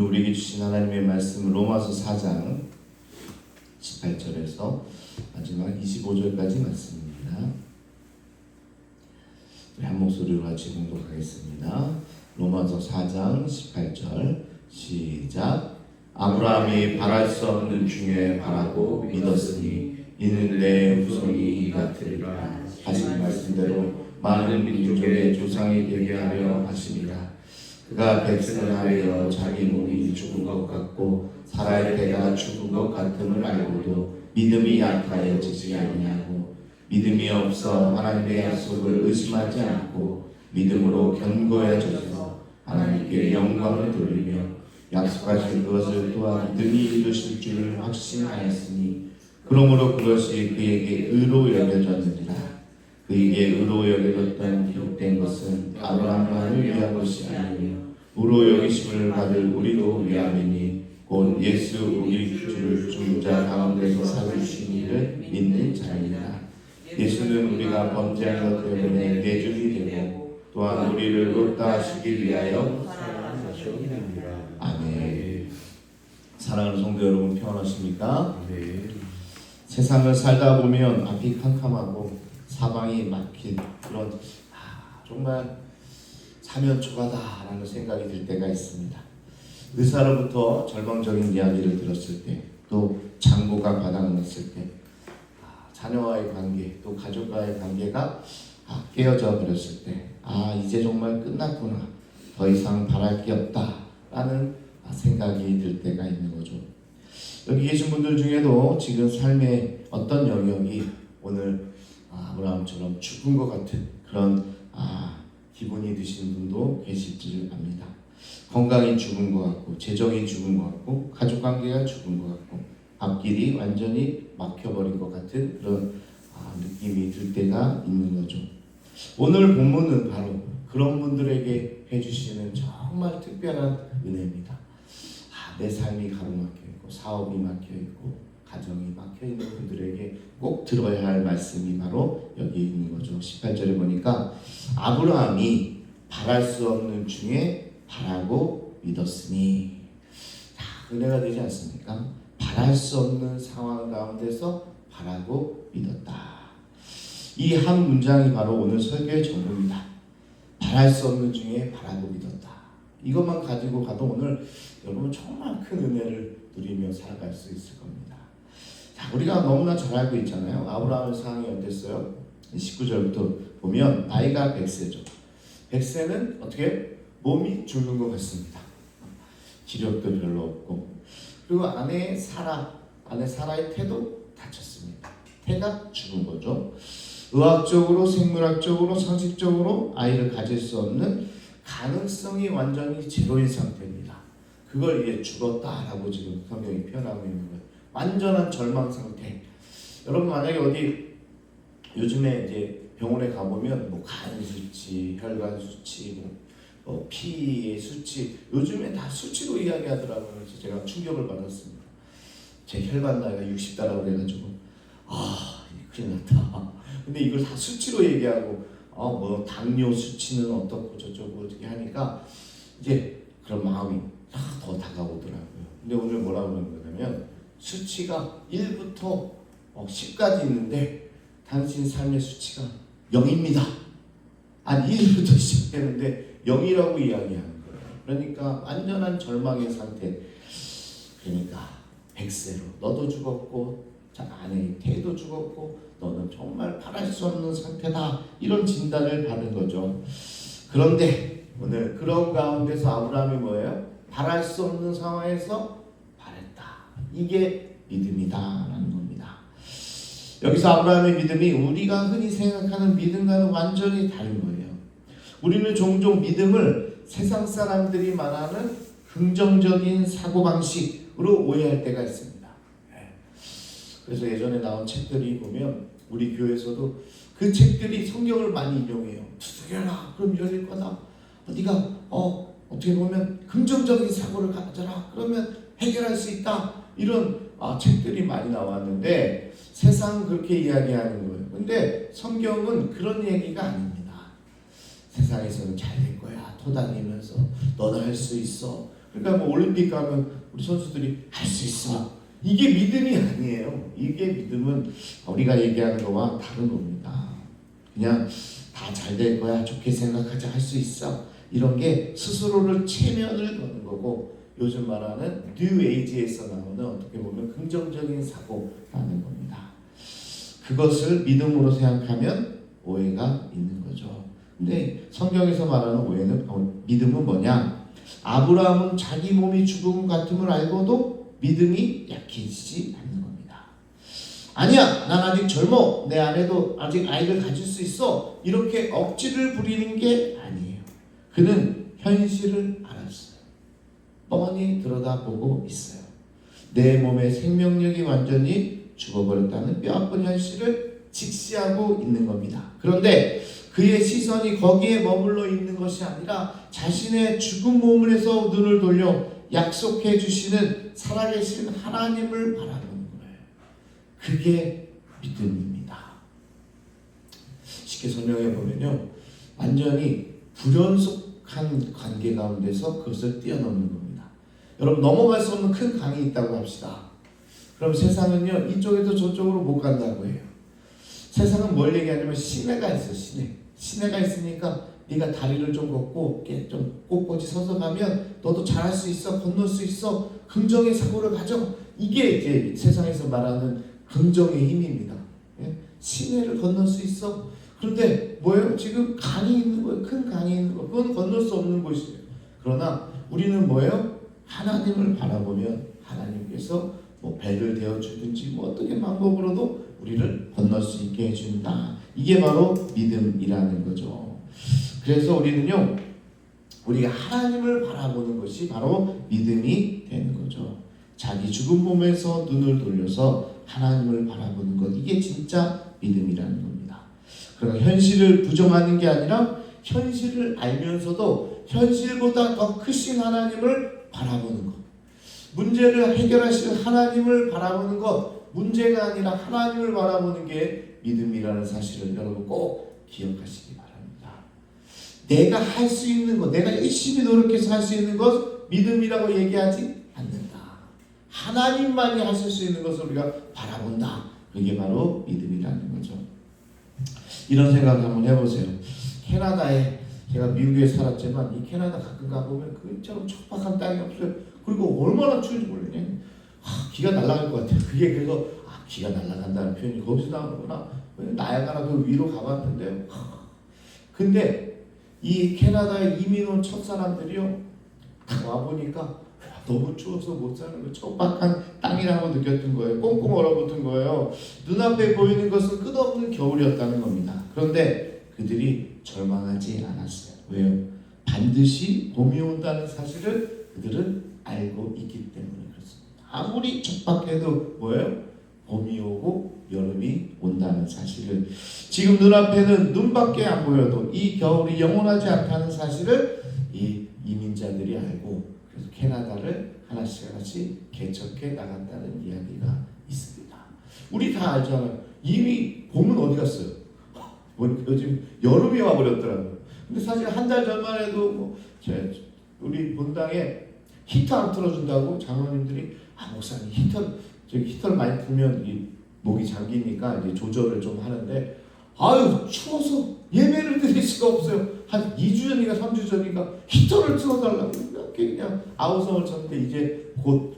우리에게 주신 하나님의 말씀 로마서 4장 18절에서 마지막 25절까지 말씀입니다. 우리 한 목소리로 같이 공독하겠습니다. 로마서 4장 18절 시작. 아브라함이 바랄 수 없는 중에 바라고 믿었으니 이는 내 후손이 같으리라 하신 말씀대로 많은 민족의 조상이 되게 하려 하심이라. 그가 백성하여 자기 몸이 죽은 것 같고 사라의 때가 죽은 것 같음을 알고도 믿음이 약하여지지 아니하고 믿음이 없어 하나님의 약속을 의심하지 않고 믿음으로 견고해져서 하나님께 영광을 돌리며 약속하신 그것을 또한 능히 이루실 줄을 확신하였으니 그러므로 그것이 그에게 의로 여겨졌느니라. 그에게 의로 여겨졌던 기록된 것은 아브라함만을 위한 것이 아니며 의로 여기심을 받을 우리도 위함이니 곧 예수 우리 주를 죽은 자 가운데서 살리신 이를 믿는 자입니다. 예수는 우리가 범죄한 것 때문에 내준이 되고 또한 우리를 얻다 하시기 위하여 사랑하셨느니라. 아멘. 사랑하는 성도 여러분, 평안하십니까? 네. 세상을 살다 보면 앞이 캄캄하고 사방이 막힌 그런 정말 사면초가다라는 생각이 들 때가 있습니다. 의사로부터 절망적인 이야기를 들었을 때, 또 장부가 바닥났을 때, 자녀와의 관계, 또 가족과의 관계가 깨어져 버렸을 때, 이제 정말 끝났구나, 더 이상 바랄 게 없다라는 생각이 들 때가 있는 거죠. 여기 계신 분들 중에도 지금 삶의 어떤 영역이 오늘 아브라함처럼 죽은 것 같은 그런 기분이 드신 분도 계실 줄 압니다. 건강이 죽은 것 같고, 재정이 죽은 것 같고, 가족관계가 죽은 것 같고, 앞길이 완전히 막혀버린 것 같은 그런 느낌이 들 때가 있는 거죠. 오늘 본문은 바로 그런 분들에게 해주시는 정말 특별한 은혜입니다. 내 삶이 가로막혀있고, 사업이 막혀있고, 가정이 막혀있는 분들에게 꼭 들어야 할 말씀이 바로 여기 있는 거죠. 18절에 보니까 아브라함이 바랄 수 없는 중에 바라고 믿었으니, 은혜가 되지 않습니까? 바랄 수 없는 상황 가운데서 바라고 믿었다. 이 한 문장이 바로 오늘 설교의 전부입니다. 바랄 수 없는 중에 바라고 믿었다. 이것만 가지고 가도 오늘 여러분 정말 큰 은혜를 누리며 살아갈 수 있을 겁니다. 우리가 너무나 잘 알고 있잖아요. 아브라함의 상황이 어땠어요? 19절부터 보면 나이가 100세죠. 100세는 어떻게? 몸이 죽는 것 같습니다. 기력도 별로 없고, 그리고 아내 사라의 태도 다쳤습니다. 태가 죽은 거죠. 의학적으로, 생물학적으로, 상식적으로 아이를 가질 수 없는 가능성이 완전히 제로인 상태입니다. 그걸 이제 죽었다라고 지금 성경이 표현하고 있는 거예요. 완전한 절망 상태. 여러분 만약에 어디 요즘에 이제 병원에 가보면 간 수치, 혈관 수치, 피의 수치, 요즘에 다 수치로 이야기하더라고요. 그래서 제가 충격을 받았습니다. 제 혈관 나이가 60다라고 그래가지고 큰일 났다. 근데 이걸 다 수치로 얘기하고 당뇨 수치는 어떻고 저쩌고 어떻게 하니까 이제 그런 마음이 더 다가오더라고요. 근데 오늘 뭐라고 그러는 거냐면 수치가 1부터 10까지 있는데 당신 삶의 수치가 0입니다. 1부터 시작되는데 0이라고 이야기하는 거예요. 그러니까 완전한 절망의 상태. 그러니까 100세로 너도 죽었고 아내의 태도 죽었고 너는 정말 바랄 수 없는 상태다. 이런 진단을 받은 거죠. 그런데 오늘 그런 가운데서 아브라함이 뭐예요? 바랄 수 없는 상황에서 바랬다. 이게 믿음이다라는 겁니다. 여기서 아브라함의 믿음이 우리가 흔히 생각하는 믿음과는 완전히 다른 거예요. 우리는 종종 믿음을 세상 사람들이 말하는 긍정적인 사고방식으로 오해할 때가 있습니다. 그래서 예전에 나온 책들이 보면 우리 교회에서도 그 책들이 성경을 많이 인용해요. 두드려라 그럼 열릴 거다. 네가 어떻게 보면 긍정적인 사고를 가져라 그러면 해결할 수 있다. 이런 책들이 많이 나왔는데 세상은 그렇게 이야기하는 거예요. 근데 성경은 그런 얘기가 아닙니다. 세상에서는 잘 될 거야. 토다니면서 너도 할 수 있어. 그러니까 뭐 올림픽 가면 우리 선수들이 할 수 있어. 이게 믿음이 아니에요. 이게 믿음은 우리가 얘기하는 거와 다른 겁니다. 그냥 다 잘 될 거야. 좋게 생각하자. 할 수 있어. 이런 게 스스로를 체면을 거는 거고, 요즘 말하는 뉴 에이지에서 나오는 어떻게 보면 긍정적인 사고라는 겁니다. 그것을 믿음으로 생각하면 오해가 있는 거죠. 근데 성경에서 말하는 오해는 믿음은 뭐냐? 아브라함은 자기 몸이 죽음 같음을 알고도 믿음이 약해지지 않는 겁니다. 아니야, 난 아직 젊어. 내 아내도 아직 아이를 가질 수 있어. 이렇게 억지를 부리는 게 아니에요. 그는 현실을 알았어요. 뻔히 들여다보고 있어요. 내 몸의 생명력이 완전히 죽어버렸다는 뼈아픈 현실을 직시하고 있는 겁니다. 그런데 그의 시선이 거기에 머물러 있는 것이 아니라 자신의 죽은 몸에서 눈을 돌려 약속해 주시는 살아계신 하나님을 바라보는 거예요. 그게 믿음입니다. 쉽게 설명해 보면요, 완전히 불연속한 관계 가운데서 그것을 뛰어넘는 겁니다. 여러분, 넘어갈 수 없는 큰 강이 있다고 합시다. 그럼 세상은요, 이쪽에서 저쪽으로 못 간다고 해요. 세상은 뭘 얘기하냐면 시내가 있어. 시내가 있으니까 네가 다리를 좀 걷고 좀 꼿꼿이 서서 가면 너도 잘할 수 있어. 건널 수 있어. 긍정의 사고를 가져. 이게 이제 세상에서 말하는 긍정의 힘입니다. 시내를 건널 수 있어. 그런데 뭐예요? 지금 강이 있는 거예요. 큰 강이 있는 거. 그건 건널 수 없는 곳이에요. 그러나 우리는 뭐예요? 하나님을 바라보면 하나님께서 뭐 배를 대어주든지 뭐 어떻게 방법으로도 우리를 건널 수 있게 해준다. 이게 바로 믿음이라는 거죠. 그래서 우리는요, 우리가 하나님을 바라보는 것이 바로 믿음이 되는 거죠. 자기 죽은 몸에서 눈을 돌려서 하나님을 바라보는 것, 이게 진짜 믿음이라는 겁니다. 그러나 현실을 부정하는 게 아니라 현실을 알면서도 현실보다 더 크신 하나님을 바라보는 것, 문제를 해결하실 하나님을 바라보는 것, 문제가 아니라 하나님을 바라보는 게 믿음이라는 사실을 여러분 꼭 기억하시기 바랍니다. 내가 할 수 있는 것, 내가 열심히 노력해서 할 수 있는 것, 믿음이라고 얘기하지 않는다. 하나님만이 하실 수 있는 것을 우리가 바라본다. 그게 바로 믿음이라는 거죠. 이런 생각 한번 해보세요. 캐나다에, 제가 미국에 살았지만 이 캐나다 가끔 가보면 그처럼 척박한 땅이 없어요. 그리고 얼마나 추운지 모르냐. 기가 날아갈 것 같아요. 그게 그래서 기가 날아간다는 표현이 거기서 나오는구나. 나야가라 그 위로 가봤는데요. 근데 이 캐나다에 이민 온 첫 사람들이요, 와보니까 너무 추워서 못 사는 거, 척박한 땅이라고 느꼈던 거예요. 꽁꽁 얼어붙은 거예요. 눈앞에 보이는 것은 끝없는 겨울이었다는 겁니다. 그런데 그들이 절망하지 않았어요. 왜요? 반드시 봄이 온다는 사실을 그들은 알고 있기 때문에 그렇습니다. 아무리 척박해도 뭐예요? 봄이 오고 여름이 온다는 사실을, 지금 눈앞에는 눈밖에 안 보여도 이 겨울이 영원하지 않다는 사실을 이 이민자들이 알고, 그래서 캐나다를 하나씩 개척해 나간다는 이야기가 있습니다. 우리 다 알잖아요. 이미 봄은 어디 갔어요? 요즘 여름이 와버렸더라고요. 근데 사실 한 달 전만 해도 우리 본당에 히터 안 틀어준다고 장로님들이, 목사님 히터를 많이 틀면 이 목이 잠기니까 이제 조절을 좀 하는데, 추워서 예배를 드릴 수가 없어요. 한 2주 전인가 3주 전인가 히터를 틀어달라고 이렇게 그냥 아우성을 쳤는데, 이제 곧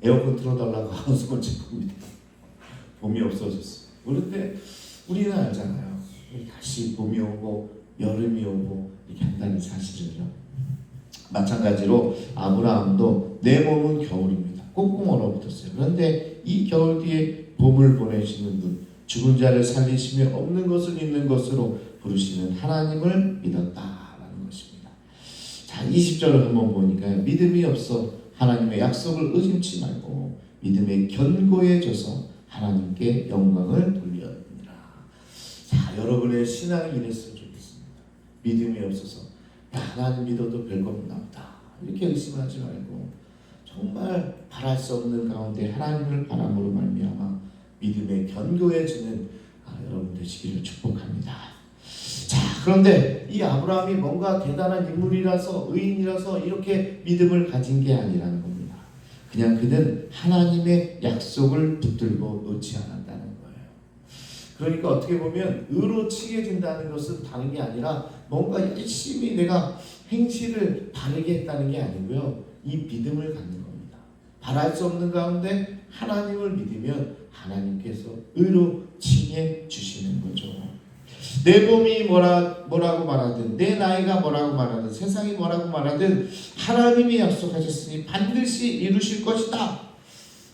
에어컨 틀어달라고 아우성을 친 겁니다. 봄이 없어졌어요. 그런데 우리는 알잖아요. 다시 봄이 오고 여름이 오고 이렇게 한다는 사실을요. 마찬가지로 아브라함도 내 몸은 겨울입니다. 꽁꽁 얼어붙었어요. 그런데 이 겨울 뒤에 봄을 보내시는 분, 죽은 자를 살리시며 없는 것을 있는 것으로 부르시는 하나님을 믿었다라는 것입니다. 자, 20절을 한번 보니까요, 믿음이 없어 하나님의 약속을 의심치 말고 믿음에 견고해져서 하나님께 영광을 돌려느니라. 자, 여러분의 신앙이 이랬으면 좋겠습니다. 믿음이 없어서 하나님 믿어도 별거 없나 보다 이렇게 의심하지 말고, 정말 바랄 수 없는 가운데 하나님을 바람으로 말미암아 믿음에 견고해지는 여러분 되시기를 축복합니다. 자, 그런데 이 아브라함이 뭔가 대단한 인물이라서, 의인이라서 이렇게 믿음을 가진 게 아니라는 겁니다. 그냥 그는 하나님의 약속을 붙들고 놓지 않았다는 거예요. 그러니까 어떻게 보면 의로 칭해진다는 것은 다른 게 아니라 뭔가 열심히 내가 행실을 바르게 했다는 게 아니고요, 이 믿음을 갖는 겁니다. 바랄 수 없는 가운데 하나님을 믿으면 하나님께서 의로 칭해 주시는 거죠. 내 몸이 뭐라고 말하든, 내 나이가 뭐라고 말하든, 세상이 뭐라고 말하든 하나님이 약속하셨으니 반드시 이루실 것이다.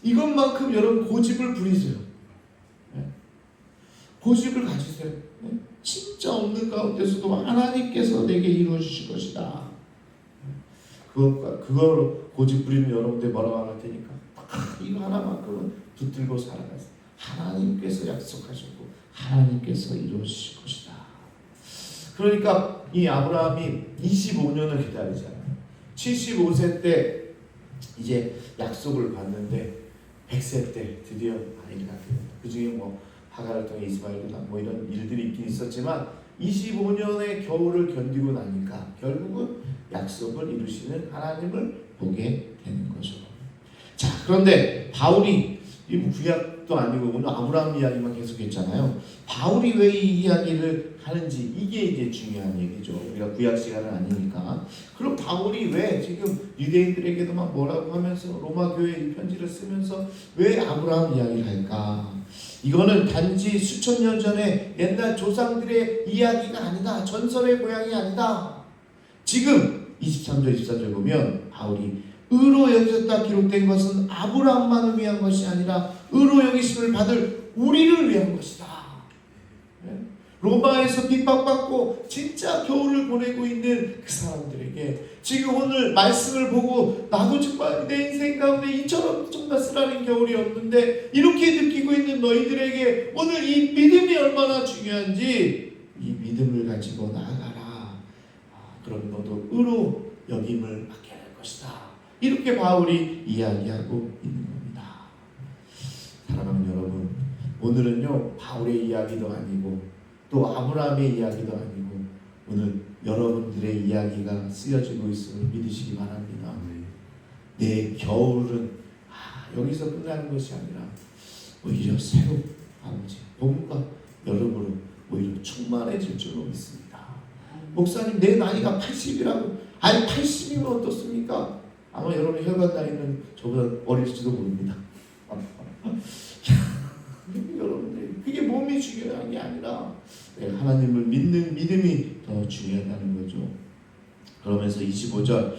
이것만큼 여러분 고집을 부리세요. 고집을 가지세요. 진짜 없는 가운데서도 하나님께서 내게 이루어 주실 것이다. 그걸 고집 부리면 여러분들 뭐라고 할 테니까 이거 하나만큼은 붙들고 살아가세요. 하나님께서 약속하셨고 하나님께서 이루어 주실 것이다. 그러니까 이 아브라함이 25년을 기다리잖아요. 75세 때 이제 약속을 받는데 100세 때 드디어 아이가 됩니다. 그 중에 뭐 하갈을 통해 이스마엘이나 뭐 이런 일들이 있긴 있었지만 25년의 겨울을 견디고 나니까 결국은 약속을 이루시는 하나님을 보게 되는 거죠. 자, 그런데 바울이 이 구약도 아니고 오늘 아브라함 이야기만 계속했잖아요. 바울이 왜 이 이야기를 하는지 이게 이제 중요한 얘기죠. 우리가 구약 시간은 아니니까. 그럼 바울이 왜 지금 유대인들에게도 막 뭐라고 하면서 로마 교회에 이 편지를 쓰면서 왜 아브라함 이야기를 할까? 이거는 단지 수천 년 전에 옛날 조상들의 이야기가 아니다. 전설의 고향이 아니다. 지금 23절 24절 보면 바울이 의로 여기셨다 기록된 것은 아브라함만을 위한 것이 아니라 의로 여기심을 받을 우리를 위한 것이다. 로마에서 핍박받고 진짜 겨울을 보내고 있는 그 사람들에게 지금 오늘 말씀을 보고 나도 정말 내 인생 가운데 이처럼 정말 쓰라린 겨울이 없는데 이렇게 느끼고 있는 너희들에게 오늘 이 믿음이 얼마나 중요한지 이 믿음을 가지고 나아가라. 그럼 너도 의로 여김을 받게 할 것이다. 이렇게 바울이 이야기하고 있는 겁니다. 사랑하는 여러분, 오늘은요 바울의 이야기도 아니고 또 아브라함의 이야기도 아니고 오늘 여러분들의 이야기가 쓰여지고 있음을 믿으시기 바랍니다. 내 겨울은 여기서 끝나는 것이 아니라 오히려 새로 아버지 봄과 여름으로 오히려 충만해질 줄로 믿습니다. 목사님 내 나이가 80이라고 아니 80이면 어떻습니까? 아마 여러분 혈관 나이는 저보다 어릴지도 모릅니다. 여러분들 그게 몸이 중요한 게 아니라 하나님을 믿는 믿음이 더 중요하다는 거죠. 그러면서 25절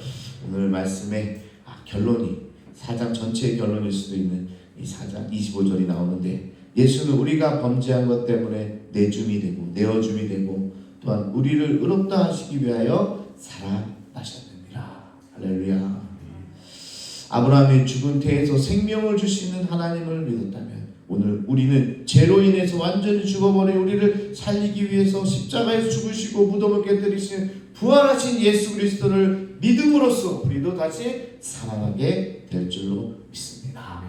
오늘 말씀의 결론이 4장 전체의 결론일 수도 있는 이 4장 25절이 나오는데 예수는 우리가 범죄한 것 때문에 내줌이 되고 내어줌이 되고 또한 우리를 의롭다 하시기 위하여 살아나셨느니라. 할렐루야. 아브라함이 죽은 태에서 생명을 주시는 하나님을 믿었다면 오늘 우리는 죄로 인해서 완전히 죽어버린 우리를 살리기 위해서 십자가에서 죽으시고 무덤을 깨뜨리신 부활하신 예수 그리스도를 믿음으로써 우리도 다시 살아나게 될 줄로 믿습니다.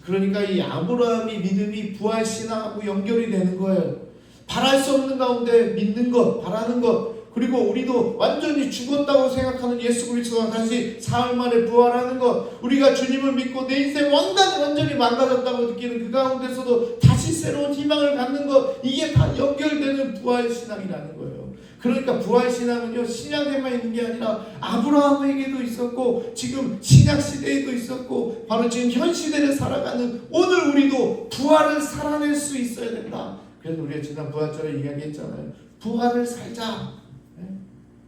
그러니까 이 아브라함이 믿음이 부활신앙하고 연결이 되는 거예요. 바랄 수 없는 가운데 믿는 것, 바라는 것, 그리고 우리도 완전히 죽었다고 생각하는 예수 그리스도가 다시 사흘 만에 부활하는 것, 우리가 주님을 믿고 내 인생 완전히 망가졌다고 느끼는 그 가운데서도 다시 새로운 희망을 갖는 것, 이게 다 연결되는 부활신앙이라는 거예요. 그러니까 부활신앙은요 신약에만 있는 게 아니라 아브라함에게도 있었고 지금 신약시대에도 있었고 바로 지금 현 시대를 살아가는 오늘 우리도 부활을 살아낼 수 있어야 된다. 그래서 우리가 지난 부활절에 이야기했잖아요. 부활을 살자.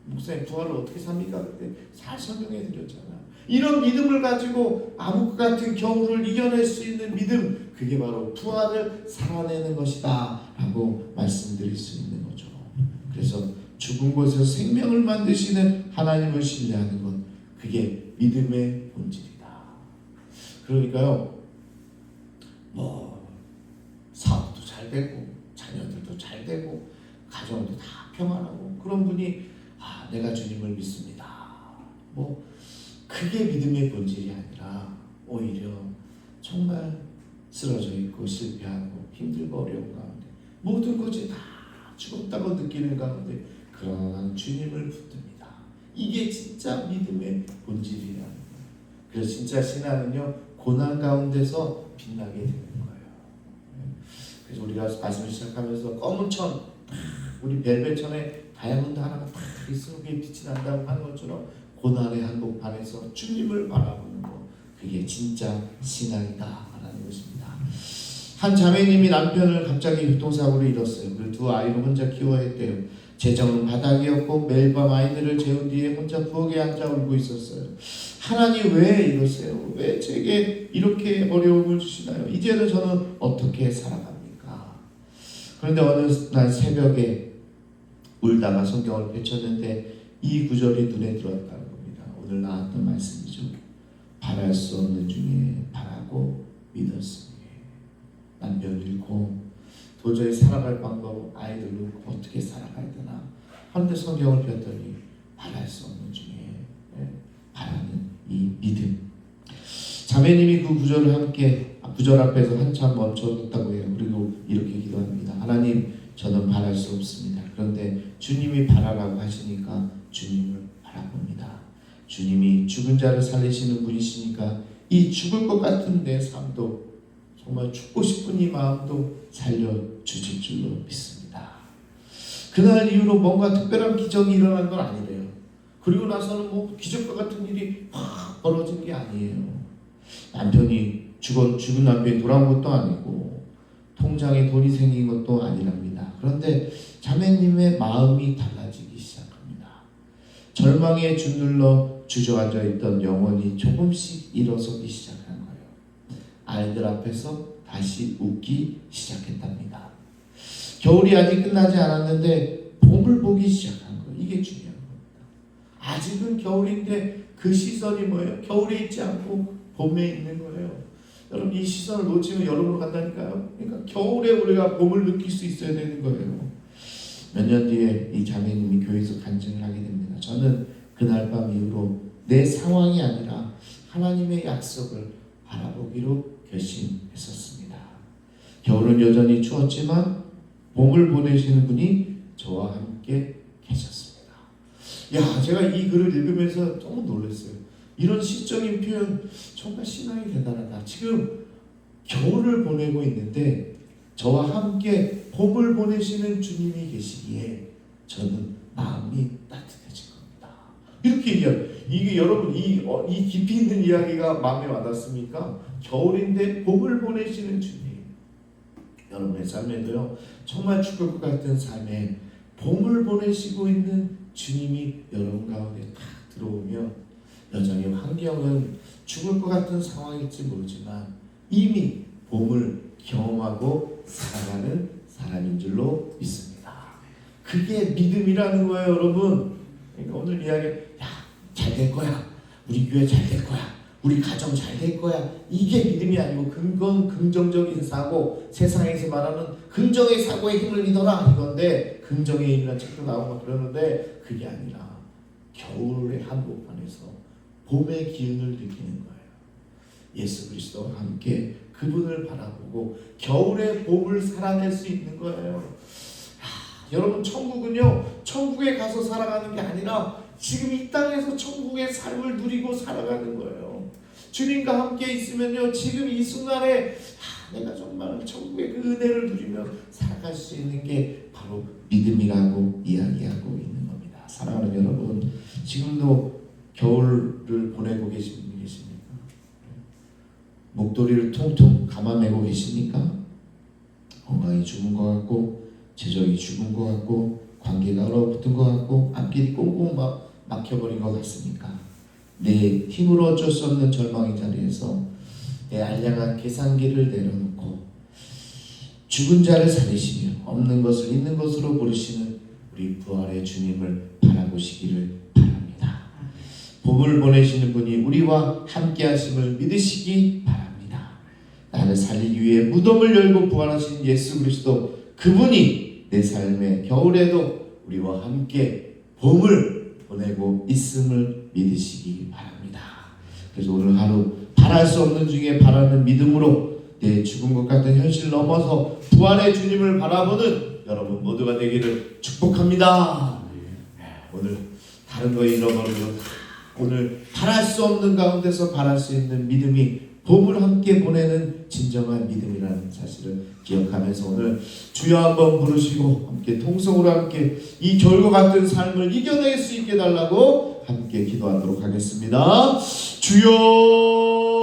목사님 부활을 어떻게 삽니까? 그때 잘 설명해 드렸잖아요. 이런 믿음을 가지고 암흑 같은 겨울을 이겨낼 수 있는 믿음, 그게 바로 부활을 살아내는 것이다 라고 말씀드릴 수 있는 거죠. 그래서 죽은 곳에서 생명을 만드시는 하나님을 신뢰하는 것, 그게 믿음의 본질이다. 그러니까요 사업도 잘 되고 자녀들도 잘 되고 가정도 다 평안하고 그런 분이 내가 주님을 믿습니다. 그게 믿음의 본질이 아니라 오히려 정말 쓰러져 있고 실패하고 힘들고 어려운 가운데 모든 것이 다 죽었다고 느끼는 가운데 그러나 나는 주님을 붙듭니다. 이게 진짜 믿음의 본질이라는 거예요. 그래서 진짜 신앙은요, 고난 가운데서 빛나게 되는 거예요. 그래서 우리가 말씀을 시작하면서 검은 천, 우리 벨벳천에 다이아몬드 하나가 딱 있으면 그게 빛이 난다고 하는 것처럼 고난의 한복판에서 주님을 바라보는 것, 그게 진짜 신앙이다 라는 것입니다. 한 자매님이 남편을 갑자기 교통사고로 잃었어요. 그리고 두 아이를 혼자 키워야 했대요. 재정은 바닥이었고 매일 밤 아이들을 재운 뒤에 혼자 부엌에 앉아 울고 있었어요. 하나님 왜 이러세요? 왜 제게 이렇게 어려움을 주시나요? 이제는 저는 어떻게 살아갑니까? 그런데 어느 날 새벽에 울다가 성경을 펼쳤는데 이 구절이 눈에 들어왔다는 겁니다. 오늘 나왔던 말씀이죠. 바랄 수 없는 중에 바라고 믿었으니. 남편을 잃고 도저히 살아갈 방법, 아이들 놓고 어떻게 살아가야 되나. 그런데 성경을 폈더니 바랄 수 없는 중에 바라는 이 믿음. 자매님이 그 구절을 함께 구절 앞에서 한참 멈춰뒀다고 해요. 그리고 이렇게 기도합니다. 하나님, 저는 바랄 수 없습니다. 그런데 주님이 바라라고 하시니까 주님을 바라봅니다. 주님이 죽은 자를 살리시는 분이시니까 이 죽을 것 같은 내 삶도 정말 죽고 싶은 이 마음도 살려주실 줄로 믿습니다. 그날 이후로 뭔가 특별한 기적이 일어난 건 아니래요. 그리고 나서는 뭐 기적과 같은 일이 확 벌어진 게 아니에요. 남편이 죽은 남편이 돌아온 것도 아니고 통장에 돈이 생긴 것도 아니랍니다. 그런데 자매님의 마음이 달라지기 시작합니다. 절망에 주눌러 주저앉아 있던 영혼이 조금씩 일어서기 시작한 거예요. 아이들 앞에서 다시 웃기 시작했답니다. 겨울이 아직 끝나지 않았는데 봄을 보기 시작한 거예요. 이게 중요한 겁니다. 아직은 겨울인데 그 시선이 뭐예요? 겨울에 있지 않고 봄에 있는 거예요. 여러분, 이 시선을 놓치면 여름으로 간다니까요. 그러니까 겨울에 우리가 봄을 느낄 수 있어야 되는 거예요. 몇 년 뒤에 이 자매님이 교회에서 간증을 하게 됩니다. 저는 그날 밤 이후로 내 상황이 아니라 하나님의 약속을 바라보기로 결심했었습니다. 겨울은 여전히 추웠지만 봄을 보내시는 분이 저와 함께 계셨습니다. 야, 제가 이 글을 읽으면서 너무 놀랐어요. 이런 시적인 표현 정말 신앙이 대단하다. 지금 겨울을 보내고 있는데 저와 함께 봄을 보내시는 주님이 계시기에 저는 마음이 따뜻해진 겁니다. 이렇게 얘기해요. 이게 여러분 이 깊이 있는 이야기가 마음에 와닿습니까? 겨울인데 봄을 보내시는 주님. 여러분의 삶에도요, 정말 죽을 것 같은 삶에 봄을 보내시고 있는 주님이 여러분 가운데 딱 들어오면 여전히 환경은 죽을 것 같은 상황일지 모르지만 이미 봄을 경험하고 살아가는 사람인 줄로 믿습니다. 그게 믿음이라는 거예요, 여러분. 그러니까 오늘 이야기, 잘 될 거야. 우리 교회 잘 될 거야. 우리 가정 잘 될 거야. 이게 믿음이 아니고 그건 긍정적인 사고, 세상에서 말하는 긍정의 사고의 힘을 믿어라 이건데, 긍정의 힘이라는 책도 나오고 그러는데 그게 아니라 겨울의 한복판에서 봄의 기운을 느끼는 거예요. 예수 그리스도와 함께 그분을 바라보고 겨울의 봄을 살아낼 수 있는 거예요. 여러분, 천국은요, 천국에 가서 살아가는 게 아니라 지금 이 땅에서 천국의 삶을 누리고 살아가는 거예요. 주님과 함께 있으면요, 지금 이 순간에 내가 정말 천국의 그 은혜를 누리며 살아갈 수 있는 게 바로 믿음이라고 이야기하고 있는 겁니다. 사랑하는 여러분, 지금도 겨울을 보내고 계십니까? 목도리를 통통 감아매고 계십니까? 건강이 죽은 것 같고, 재정이 죽은 것 같고, 관계가 얼어붙은 것 같고, 앞길이 꽁꽁 막혀버린 것 같습니까? 내 힘으로 어쩔 수 없는 절망의 자리에서 내 알량한 계산기를 내려놓고 죽은 자를 살리시며 없는 것을 있는 것으로 부르시는 우리 부활의 주님을 바라보시기를 바랍니다. 봄을 보내시는 분이 우리와 함께 하심을 믿으시기 바랍니다. 나를 살리기 위해 무덤을 열고 부활하신 예수 그리스도, 그분이 내 삶의 겨울에도 우리와 함께 봄을 보내고 있음을 믿으시기 바랍니다. 그래서 오늘 하루 바랄 수 없는 중에 바라는 믿음으로 내 죽은 것 같은 현실 넘어서 부활의 주님을 바라보는 여러분 모두가 되기를 축복합니다. 오늘 다른 거 잃어버리고 오늘 바랄 수 없는 가운데서 바랄 수 있는 믿음이 봄을 함께 보내는 진정한 믿음이라는 사실을 기억하면서 오늘 주여 한번 부르시고 함께 통성으로 함께 이 겨울과 같은 삶을 이겨낼 수 있게 달라고 함께 기도하도록 하겠습니다. 주여